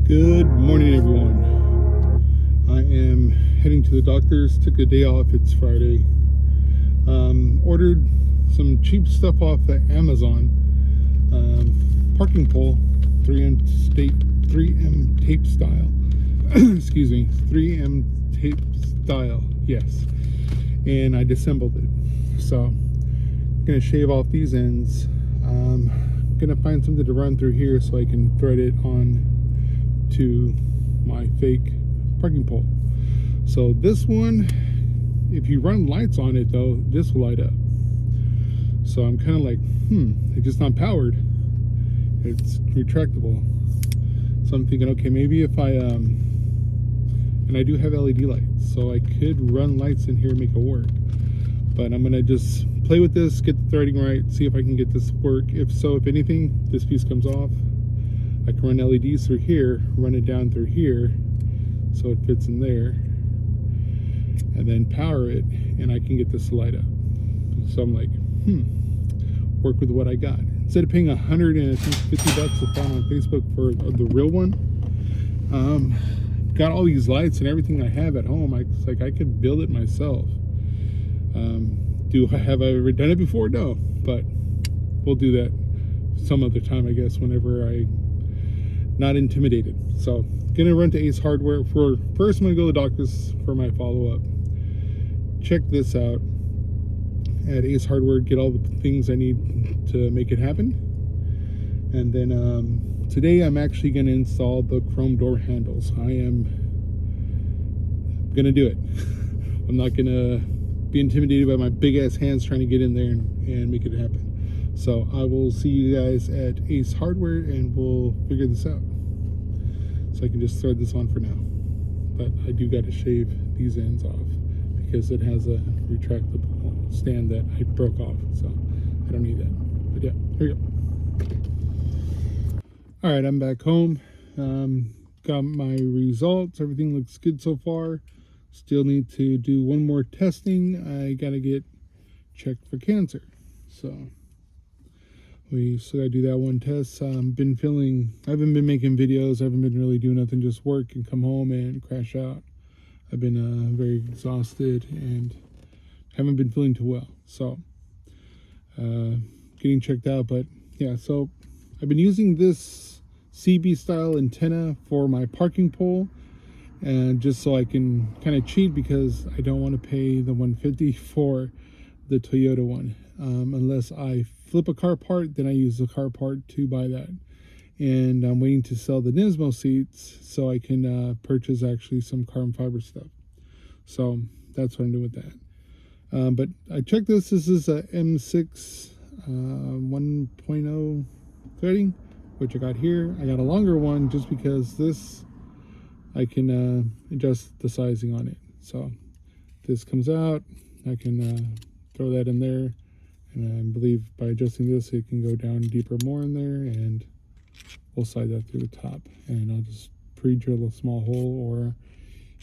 Good morning, everyone. I am heading to the doctor's. Took a day off. It's Friday. Ordered some cheap stuff off of Amazon. Parking pole, 3M tape style. Excuse me, 3M tape style. Yes, and I disassembled it. So I'm gonna shave off these ends. Gonna find something to run through here so I can thread it on to my fake parking pole. So this one, if you run lights on it though, this will light up. So I'm kind of like, it's just not powered. It's retractable. So I'm thinking, okay, maybe if I and I do have LED lights, so I could run lights in here and make it work. But I'm gonna just play with this, get the threading right, see if I can get this to work. If so, if anything, this piece comes off, I can run LEDs through here, run it down through here so it fits in there, and then power it, and I can get this to light up. So I'm like, work with what I got. Instead of paying $150 I found on Facebook for the real one, got all these lights and everything I have at home. It's like I could build it myself. Have I ever done it before? No, but we'll do that some other time, I guess, whenever I'm not intimidated. So gonna run to Ace Hardware. First I'm gonna go to the doctor's for my follow-up. Check this out at Ace Hardware, get all the things I need to make it happen. And then today I'm actually gonna install the chrome door handles. I am gonna do it. I'm not gonna be intimidated by my big ass hands trying to get in there and make it happen. So I will see you guys at Ace Hardware and we'll figure this out. So I can just thread this on for now. But I do got to shave these ends off because it has a retractable stand that I broke off. So I don't need that. But yeah, here we go. All right, I'm back home. Got my results. Everything looks good so far. Still need to do one more testing. I gotta get checked for cancer. So we still gotta do that one test. I haven't been making videos. I haven't been really doing nothing, just work and come home and crash out. I've been very exhausted and haven't been feeling too well. So getting checked out. But yeah, so I've been using this CB style antenna for my parking pole. And just so I can kind of cheat because I don't want to pay the $150 for the Toyota one. Unless I flip a car part, then I use the car part to buy that. And I'm waiting to sell the Nismo seats so I can purchase actually some carbon fiber stuff. So that's what I'm doing with that. But I checked this. This is a M6 1.0 threading, which I got here. I got a longer one just because this I can adjust the sizing on it. So this comes out, I can throw that in there, and I believe by adjusting this it can go down deeper more in there, and we'll slide that through the top, and I'll just pre-drill a small hole or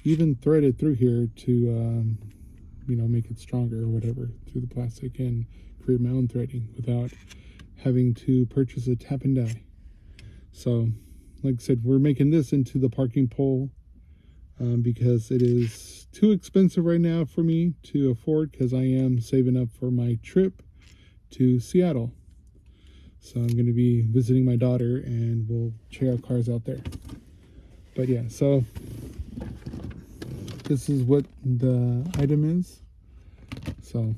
even thread it through here to make it stronger or whatever through the plastic and create my own threading without having to purchase a tap and die. So like I said, we're making this into the parking pole because it is too expensive right now for me to afford, because I am saving up for my trip to Seattle. So I'm going to be visiting my daughter and we'll check out cars out there. But yeah, so this is what the item is. So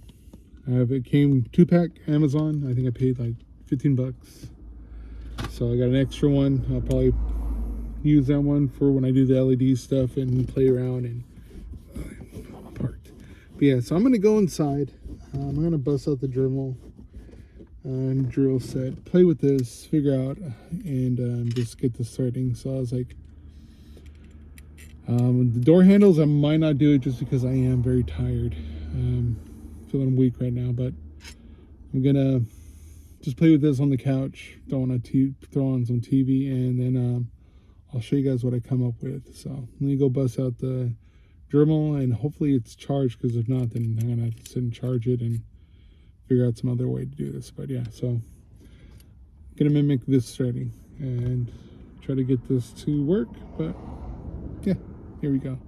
it came 2-pack Amazon. I think I paid like $15. So I got an extra one. I'll probably use that one for when I do the LED stuff and play around and parked. But yeah, so I'm gonna go inside. I'm gonna bust out the Dremel and drill set, play with this, figure out, and just get this threading. So I was like, the door handles I might not do it just because I am very tired. Feeling weak right now, but I'm gonna just play with this on the couch, throw on some TV, and then I'll show you guys what I come up with. So let me go bust out the Dremel, and hopefully it's charged, because if not, then I'm gonna have to sit and charge it and figure out some other way to do this. But yeah, so gonna mimic this threading and try to get this to work, but yeah, here we go.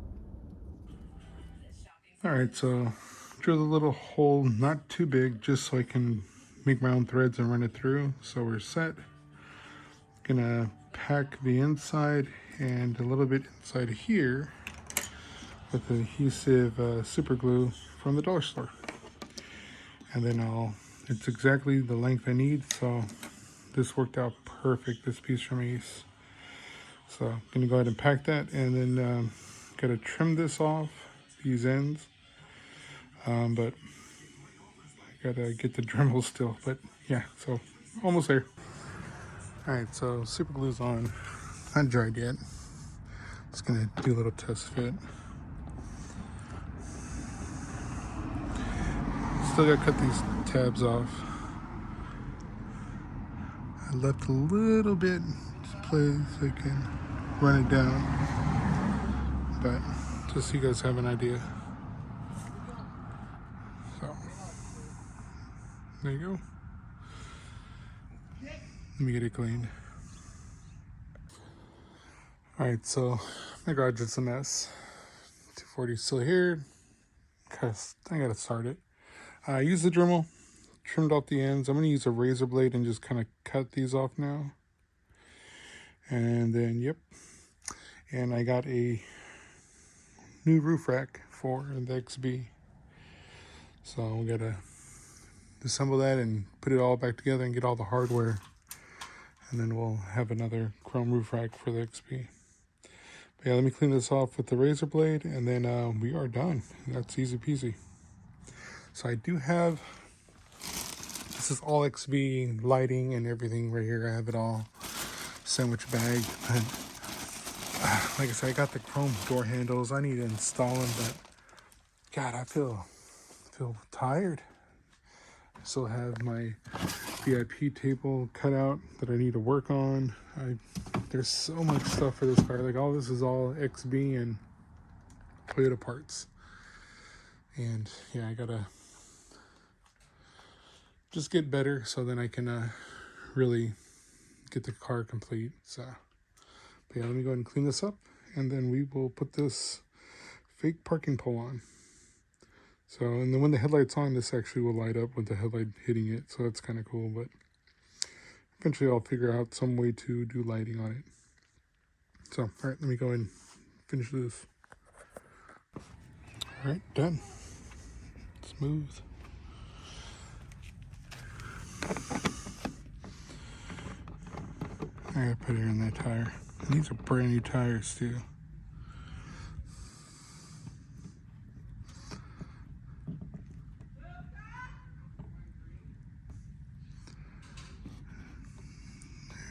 All right, so drill a little hole, not too big, just so I can make my own threads and run it through. So we're set. Gonna pack the inside and a little bit inside here with adhesive super glue from the dollar store. And then it's exactly the length I need, so this worked out perfect, this piece from Ace. So I'm gonna go ahead and pack that, and then gotta trim this off, these ends. But I gotta get the Dremel still, but yeah, so almost there. All right, so super glue's on, not dried yet. Just gonna do a little test fit. Still gotta cut these tabs off. I left a little bit to play so I can run it down, but just so you guys have an idea. So there you go. Let me get it cleaned. All right, so my garage is a mess. 240 is still here. I gotta start it. I used the Dremel, trimmed off the ends. I'm gonna use a razor blade and just kind of cut these off now. And then, yep. And I got a new roof rack for the XB. So we gotta assemble that and put it all back together and get all the hardware. And then we'll have another chrome roof rack for the XB. But yeah, let me clean this off with the razor blade, and then we are done. That's easy peasy. So I do have, this is all XB lighting and everything right here. I have it all sandwich bagged. But like I said, I got the chrome door handles. I need to install them, but God, I feel tired. I still have my VIP table cut out that I need to work on. There's so much stuff for this car. Like all this is all XB and Toyota parts. And yeah, I gotta just get better so then I can really get the car complete. So, but yeah, let me go ahead and clean this up, and then we will put this fake parking pole on. So, and then when the headlight's on, this actually will light up with the headlight hitting it. So that's kind of cool, but eventually I'll figure out some way to do lighting on it. So, all right, let me go ahead and finish this. All right, done. Smooth. I gotta put air in that tire. And these are brand new tires too.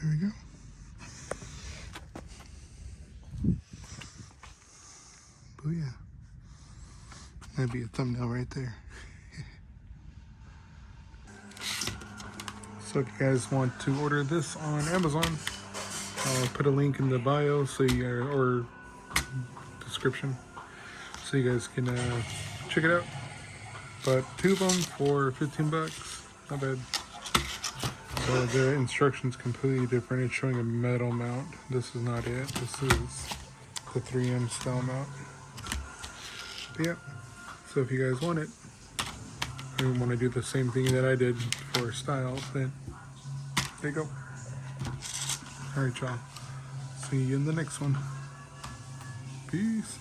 There we go. Booyah. That'd be a thumbnail right there. So if you guys want to order this on Amazon, I'll put a link in the bio or description so you guys can check it out. But 2 of them for 15 bucks, not bad. So the instructions completely different. It's showing a metal mount. This is not it. This is the 3M style mount. But yeah, so if you guys want it, and want to do the same thing that I did for styles, then there you go. All right, y'all. See you in the next one. Peace.